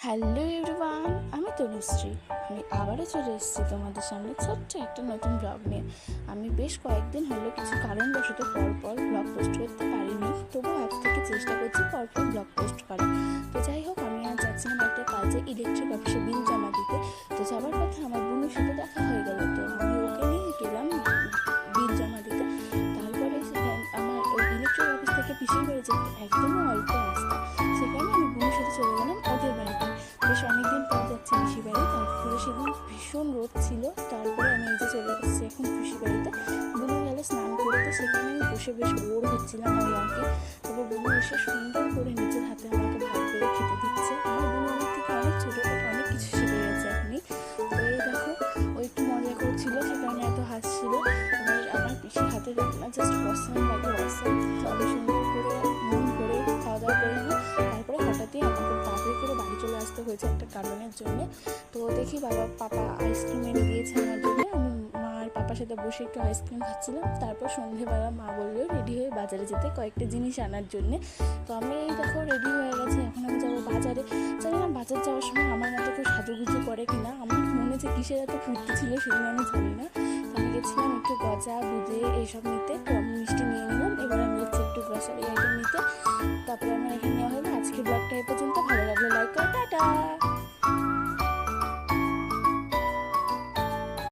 Hello everyone, আমি তনুশ্রী। আমি আবারও চলে এসেছি তোমাদের সামনে ছোট্ট একটা নতুন ব্লগ নিয়ে। আমি বেশ কয়েকদিন হলো কিছু কারণবশত পরপর ব্লগ পোস্ট করতে পারিনি, তবু আজ থেকে চেষ্টা করছি পরপর ব্লগ পোস্ট করার। তো যাই হোক, আমি আজ যাচ্ছিলাম একটা কাজে, ইলেকট্রিক অফিসে বিল জমা দিতে। তো যাওয়ার পথে আমার বোনের সাথে দেখা হয়ে গেল, তো আমি ওকে নিয়ে গেলাম বিল জমা দিতে। তারপরে আমার ওই ইলেকট্রিক অফিস থেকে পিছিয়ে বাড়ি যেতে একদমই অল্প রাস্তা, সেখানে আমি বোনের সাথে চলে গেলাম ওদের বাড়িতে। বেশ অনেকদিন পর যাচ্ছি পিসি বাড়ি, তারপরে সেদিন ভীষণ রোদ ছিল। তারপরে আমি এই যে চলে এসেছি এখন পিসি বাড়িতে। বোনু গেলে স্নান করতে, সেখানে আমি বসে বেশ বোর হচ্ছিলাম ওই আর কি। তারপর বোনু এসে সুন্দর করে নিজের হাতে আমাকে ভাত বেড়ে খেতে দিচ্ছে। আমার বোনু আমার থেকে অনেক ছোটো, অনেক কিছু শিখে গেছে এখনই। তো এই দেখো, ও একটু মজা করছিল, সে কারণে এত হাসছিল। এবার আমার পিসির হাতে রান্না জাস্ট অসাম লাগে, অসাম। তো আমি সুন্দর করে মন ভরে খাওয়া দাওয়া করে নিই। তারপরে হঠাৎই আমাকে তাড়াতাড়ি করে বাড়ি চলে আসতে হয়েছে একটা কারণের জন্য। তো দেখি পাপা আইসক্রিম এনে দিয়েছে আমার জন্য। আমি মা আর পাপার সাথে বসে একটু আইসক্রিম খাচ্ছিলাম। তারপর সন্ধেবেলা মা বললো রেডি হয়ে বাজারে যেতে কয়েকটা জিনিস আনার জন্যে। তো আমি এই দেখো রেডি হয়ে গেছি, এখন আমি যাবো বাজারে। জানি না বাজার যাওয়ার সময় আমার মতো কেউ সাজুগুজু করে কিনা, আমার মনে যে কিসের এত ফুর্তি ছিল সেদিন আমি জানি না। তো আমি গেছিলাম একটু গজা দুধে এইসব নিতে, তো আমি মিষ্টি নিয়ে নিলাম। এবার আমি হচ্ছে একটু গ্রসারি আইটেম নিতে। তারপরে আমার এখানে